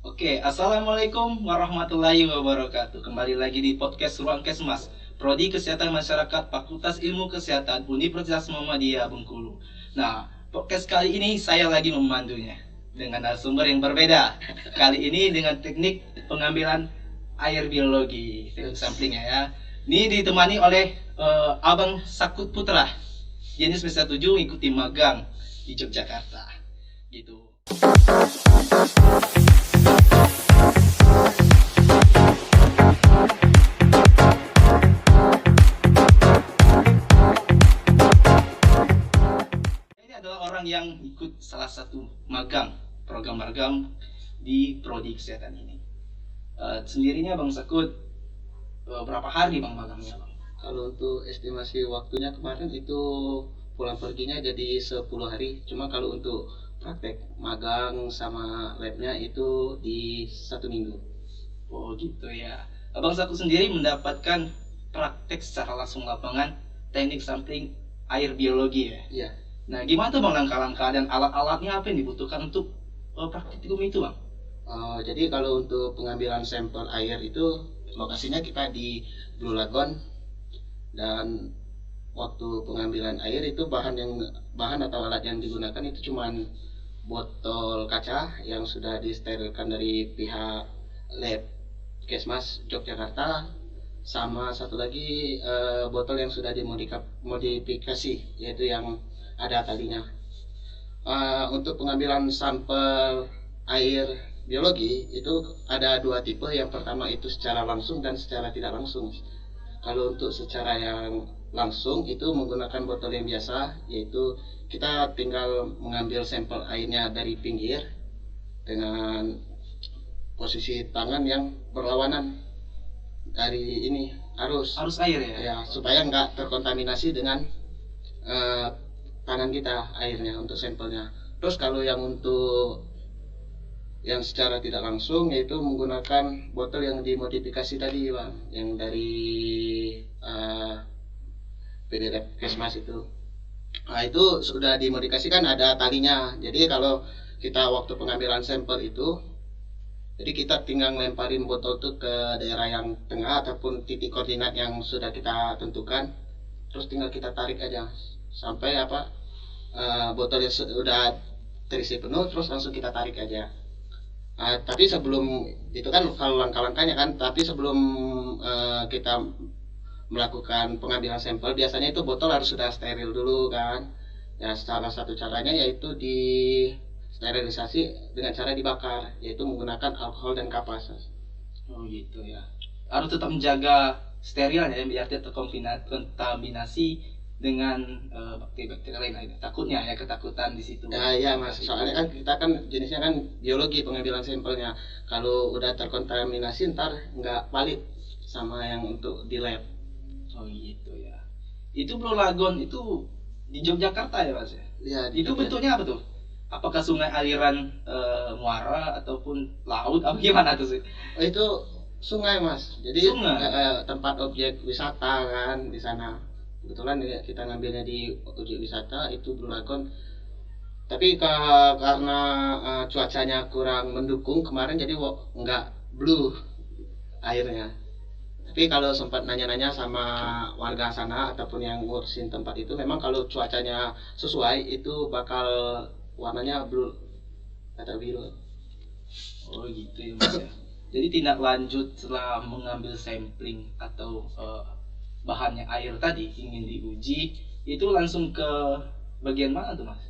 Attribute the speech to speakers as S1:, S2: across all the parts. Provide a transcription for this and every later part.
S1: Oke, Assalamualaikum warahmatullahi wabarakatuh. Kembali lagi di podcast Ruang Kesmas, Prodi Kesehatan Masyarakat Fakultas Ilmu Kesehatan Universitas Muhammadiyah Bengkulu. Nah, podcast kali ini saya lagi memandunya dengan narasumber yang berbeda. Kali ini dengan teknik pengambilan air biologi, teknik samplingnya ya. Ini ditemani oleh Abang Sakut Putra, jenis semester 7 ikuti magang di Yogyakarta. Gitu. Ini adalah orang yang ikut salah satu magang, program magang di prodi kesehatan ini. Sendirinya Bang Sekut, berapa hari Bang magangnya Bang?
S2: Kalau untuk estimasi waktunya kemarin itu pulang perginya jadi 10 hari. Cuma kalau untuk praktek magang sama labnya itu di 1 minggu.
S1: Oh gitu ya. Abang Sekut sendiri mendapatkan praktek secara langsung lapangan teknik sampling air biologi ya.
S2: Iya.
S1: Nah gimana tuh Bang langkah-langkah dan alat-alatnya apa yang dibutuhkan untuk praktikum itu Bang?
S2: Jadi kalau untuk pengambilan sampel air itu lokasinya kita di Blue Lagoon, dan waktu pengambilan air itu bahan atau alat yang digunakan itu cuman botol kaca yang sudah disterilkan dari pihak lab Kesmas Yogyakarta, sama satu lagi botol yang sudah dimodifikasi, yaitu yang ada talinya. Untuk pengambilan sampel air biologi itu ada dua tipe. Yang pertama itu secara langsung dan secara tidak langsung. Kalau untuk secara yang langsung itu menggunakan botol yang biasa, yaitu kita tinggal mengambil sampel airnya dari pinggir dengan posisi tangan yang berlawanan dari arus
S1: air ya.
S2: ya, supaya nggak terkontaminasi dengan tangan kita airnya untuk sampelnya. Terus kalau yang untuk yang secara tidak langsung yaitu menggunakan botol yang dimodifikasi tadi Bang, yang dari PD Lab Kesmas itu. Nah itu sudah dimodifikasikan, ada talinya. Jadi kalau kita waktu pengambilan sampel itu, jadi kita tinggal lemparin botol itu ke daerah yang tengah ataupun titik koordinat yang sudah kita tentukan. Terus tinggal kita tarik aja sampai botolnya sudah terisi penuh, terus langsung kita tarik aja. Tapi sebelum itu kan kalau langkah-langkahnya kan, tapi sebelum kita melakukan pengambilan sampel biasanya itu botol harus sudah steril dulu kan. Ya salah satu caranya yaitu di sterilisasi dengan cara dibakar, yaitu menggunakan alkohol dan kapas.
S1: Oh gitu ya. Harus tetap menjaga sterilnya ya, biar tidak terkontaminasi dengan bakteri-bakteri lain. Takutnya ya, ketakutan di situ.
S2: Ya iya Mas, soalnya kan kita kan jenisnya kan biologi pengambilan sampelnya. Kalau udah terkontaminasi ntar nggak valid sama yang untuk di lab.
S1: Oh gitu ya. Itu Blue Lagoon itu di Yogyakarta ya Mas ya?
S2: Ya,
S1: Itu bentuknya apa tuh? Apakah sungai aliran muara ataupun laut? Apa gimana tuh sih?
S2: Itu sungai Mas. Jadi
S1: Sungai?
S2: tempat objek wisata kan di sana. Kebetulan ya, kita ngambilnya di objek wisata itu Blue Lagoon. Tapi karena cuacanya kurang mendukung kemarin, jadi nggak blue airnya. Tapi kalau sempat nanya-nanya sama warga sana ataupun yang ngurusin tempat itu, memang kalau cuacanya sesuai itu bakal warnanya blue atau biru.
S1: Oh gitu ya Mas ya. Jadi tindak lanjut setelah mengambil sampling atau bahannya air tadi ingin diuji, itu langsung ke bagian mana tuh Mas?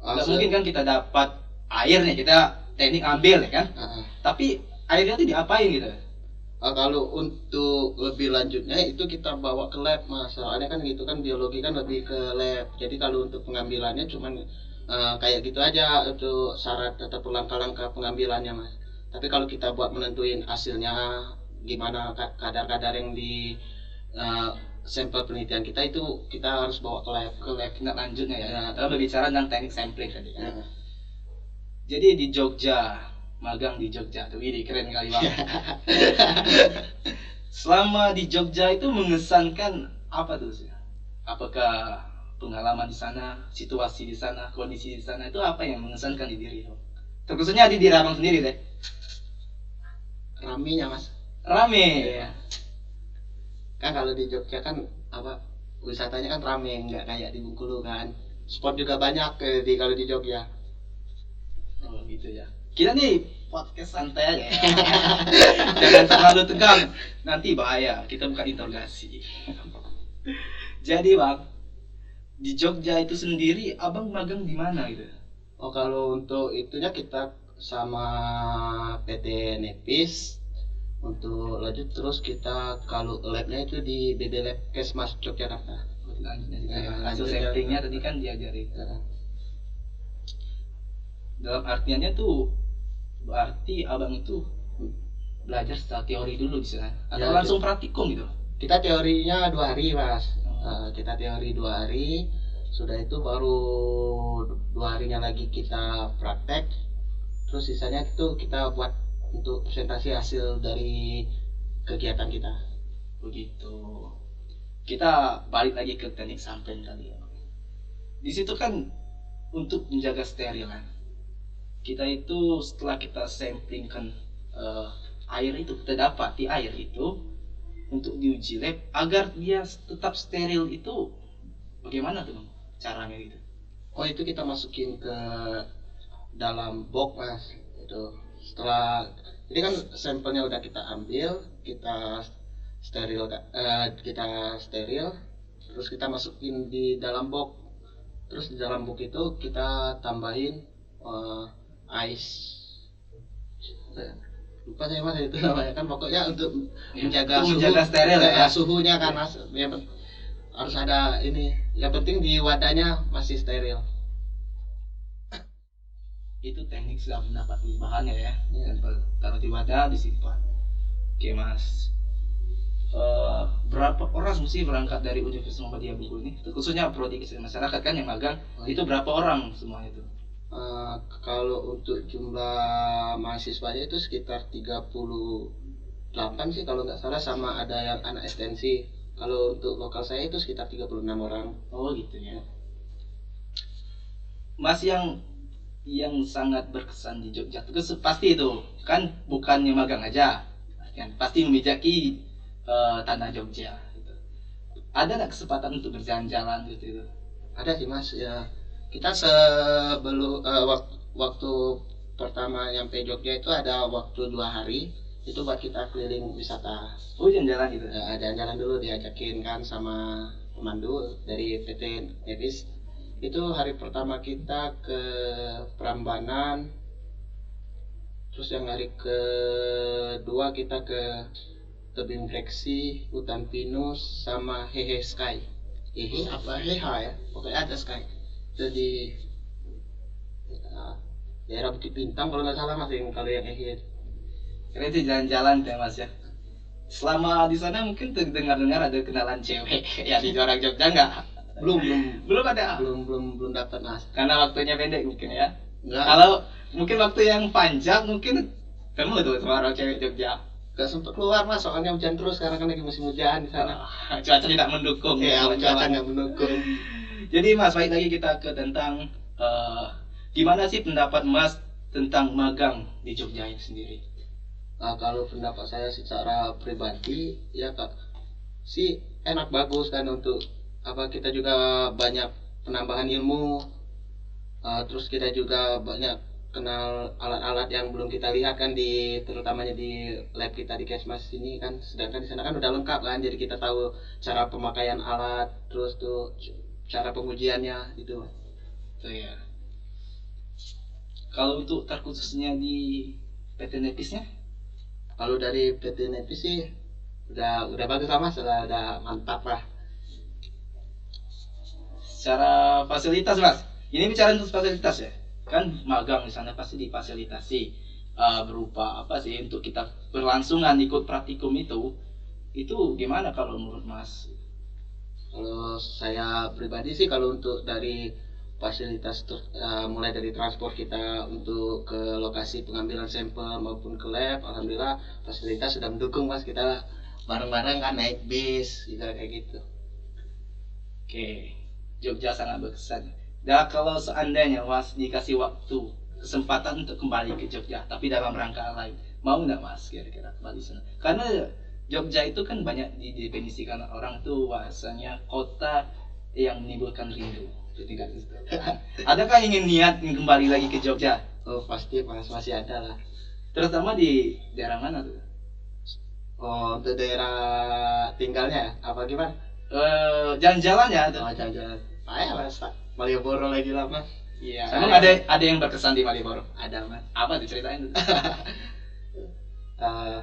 S1: Nggak mungkin kan kita dapat airnya, kita teknik ambil ya kan? Tapi airnya tuh diapain gitu?
S2: Kalau untuk lebih lanjutnya itu kita bawa ke lab Mas. Soalnya kan gitu kan, biologi kan lebih ke lab. Jadi kalau untuk pengambilannya cuman kayak gitu aja untuk syarat atau langkah-langkah pengambilannya Mas. Tapi kalau kita buat menentuin hasilnya gimana kadar-kadar yang di sampel penelitian kita, itu kita harus bawa ke lab.
S1: Tindak lanjutnya ya. Kalau berbicara tentang teknik sampling tadi kan.
S2: Ya.
S1: Jadi di Jogja, magang di Jogja tuh, ini keren kali banget. Selama di Jogja itu mengesankan apa tuh sih? Apakah pengalaman di sana, situasi di sana, kondisi di sana itu apa yang mengesankan di diri lo? Terkhususnya di diri abang sendiri deh.
S2: raminya mas.
S1: Rame.
S2: Iya. Kan kalau di Jogja kan apa wisatanya kan rame, nggak kayak di Bengkulu kan. Spot juga banyak kalau di Jogja.
S1: Oh gitu ya. Kita nih podcast santai aja ya. Jangan terlalu tegang. Nanti bahaya. Kita buka interogasi. Jadi bang, di Jogja itu sendiri, abang magang di mana gitu?
S2: Oh kalau untuk itunya kita sama PT Nepis untuk lanjut, terus kita kalau labnya itu di BB Lab Kesmas Yogyakarta.
S1: Lanjutnya gitu ya.
S2: Ya,
S1: Hasil
S2: lanjut ya.
S1: samplingnya tadi kan diajarin.
S2: Ya.
S1: Dalam artiannya tuh berarti abang itu belajar secara teori dulu di sana atau
S2: Ya,
S1: langsung praktikum gitu?
S2: Kita teorinya 2 hari mas.
S1: Oh.
S2: Kita teori 2 hari, sudah itu baru 2 harinya lagi kita praktek, terus sisanya itu kita buat untuk presentasi hasil dari kegiatan kita.
S1: Begitu. Kita balik lagi ke teknik sampling tadi ya. Di situ kan untuk menjaga steril kan. Kita itu setelah kita samplingkan air itu, kita dapati air itu untuk diuji lab agar dia tetap steril itu bagaimana tuh bang caranya gitu?
S2: Oh itu kita masukin ke dalam box mas. Itu setelah ini kan sampelnya udah kita ambil, kita steril, terus kita masukin di dalam box. Terus di dalam box itu kita tambahin ice. Lupa saya mas itu namanya kan, pokoknya untuk menjaga suhu,
S1: menjaga steril ya.
S2: suhunya kan mas. Ya, harus ada ini. Yang penting di wadahnya masih steril.
S1: Itu teknik sudah mendapat bahannya ya.
S2: Ya.
S1: Taruh di wadah, disimpan. Oke mas. Berapa orang mesti berangkat dari Universitas Muhammadiyah Bengkulu ini? Khususnya prodi kesehatan masyarakat kan yang magang. Itu berapa orang semua itu?
S2: Kalau untuk jumlah mahasiswanya itu sekitar 38 sih kalau nggak salah, sama ada yang anak ekstensi. Kalau untuk lokal saya itu sekitar 36 orang.
S1: Oh gitu ya. Mas yang sangat berkesan di Jogja itu pasti itu kan bukannya magang aja, kan pasti memijaki tanah Jogja gitu. Ada nggak kesempatan untuk berjalan-jalan gitu?
S2: Ada sih mas ya. Kita sebelum waktu pertama nyampe Jogja itu ada waktu 2 hari itu buat kita keliling wisata.
S1: Oh jalan-jalan gitu?
S2: Jalan-jalan dulu, diajakin kan sama pemandu dari PT Nevis. Itu hari pertama kita ke Prambanan, terus yang hari kedua kita ke Tebing Breksi, Hutan Pinus, sama Hehe Sky. Hehe apa Heha ya, pokoknya ada Sky. Itu di daerah Bukit Bintang kalau nggak salah mas, kalau yang Hehe.
S1: Keren sih jalan-jalan ya mas ya. Selama di sana mungkin dengar-dengar ada kenalan cewek ya di orang Jogja nggak? Belum ada.
S2: Belum dapat mas.
S1: Karena waktunya pendek mungkin ya.
S2: Enggak.
S1: Kalau mungkin waktu yang panjang mungkin kamu tuh sama orang cewek Jogja.
S2: Gak sempat keluar mas, soalnya hujan terus, karena kan lagi musim hujan di sana.
S1: Cuaca tidak mendukung.
S2: Ya, cuaca nggak mendukung.
S1: Jadi mas, balik lagi kita ke tentang gimana sih pendapat mas tentang magang di Jogja ini sendiri?
S2: Kalau pendapat saya secara pribadi ya kak, sih enak, bagus kan, untuk apa kita juga banyak penambahan ilmu, terus kita juga banyak kenal alat-alat yang belum kita lihat kan, terutamanya di lab kita di Kesmas ini kan, sedangkan di sana kan udah lengkap kan, jadi kita tahu cara pemakaian alat, terus tuh cara pengujiannya gitu.
S1: Tuh ya. Kalau untuk terkhususnya di PT Nepisnya?
S2: Kalau dari PT Nepis sih udah bagus lah mas, udah mantap lah.
S1: Secara fasilitas mas, ini bicara untuk fasilitas ya, kan magang di sana pasti difasilitasi berupa apa sih untuk kita berlangsungan ikut praktikum itu gimana kalau menurut mas?
S2: Kalau saya pribadi sih, kalau untuk dari fasilitas mulai dari transport kita untuk ke lokasi pengambilan sampel maupun ke lab, alhamdulillah fasilitas sudah mendukung mas, kita bareng-bareng kan naik bis juga kayak gitu.
S1: Oke, Jogja sangat berkesan. Dan kalau seandainya mas dikasih waktu kesempatan untuk kembali ke Jogja tapi dalam rangka lain, Mau nggak Mas kira-kira kembali sana? Karena Jogja itu kan banyak didefinisikan orang tuh bahasanya kota yang menimbulkan rindu. Jadi nggak gitu. Adakah ingin niat kembali lagi ke Jogja?
S2: Oh pasti Mas, masih ada lah.
S1: Terutama di daerah mana tuh?
S2: Oh untuk daerah tinggalnya apa gimana?
S1: Jalan-jalannya tuh.
S2: Oh jalan-jalan. Ayo Mas, Malioboro lagi lah Mas.
S1: Iya.
S2: Saya-
S1: Emang ada yang berkesan di Malioboro?
S2: Ada Mas.
S1: Apa tuh ceritain tuh?
S2: Eh,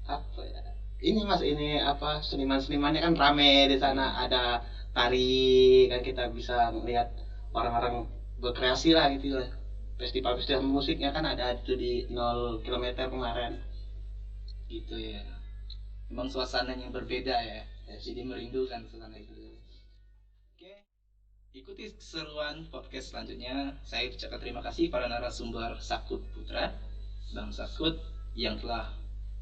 S2: apa ya? Ini Mas, ini apa, seniman-senimannya kan rame di sana, ada tari kan, kita bisa melihat orang-orang berkreasi lah gitu lah. Festival-festival musiknya kan ada itu di 0 km kemarin.
S1: Gitu ya. Emang suasananya berbeda ya. Jadi merindukan suasana itu. Oke. Ikuti keseruan podcast selanjutnya. Saya ucapkan terima kasih para narasumber Sakut Putra, Bang Sakut, yang telah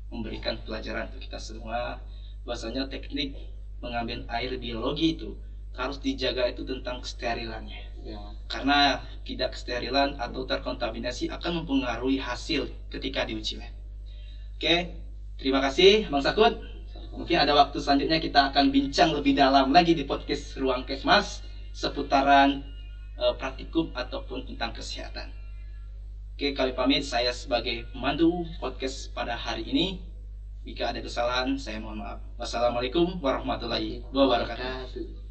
S1: memberikan pelajaran untuk kita semua bahwasanya teknik mengambil air biologi itu harus dijaga itu tentang kesterilannya.
S2: Ya.
S1: Karena tidak kesterilan atau terkontaminasi akan mempengaruhi hasil ketika diuji lab. Oke, terima kasih Bang Sakut. Mungkin ada waktu selanjutnya kita akan bincang lebih dalam lagi di podcast Ruang Kesmas seputaran praktikum ataupun tentang kesehatan. Oke, kami pamit. Saya sebagai pemandu podcast pada hari ini. Jika ada kesalahan, saya mohon maaf. Wassalamualaikum warahmatullahi wabarakatuh.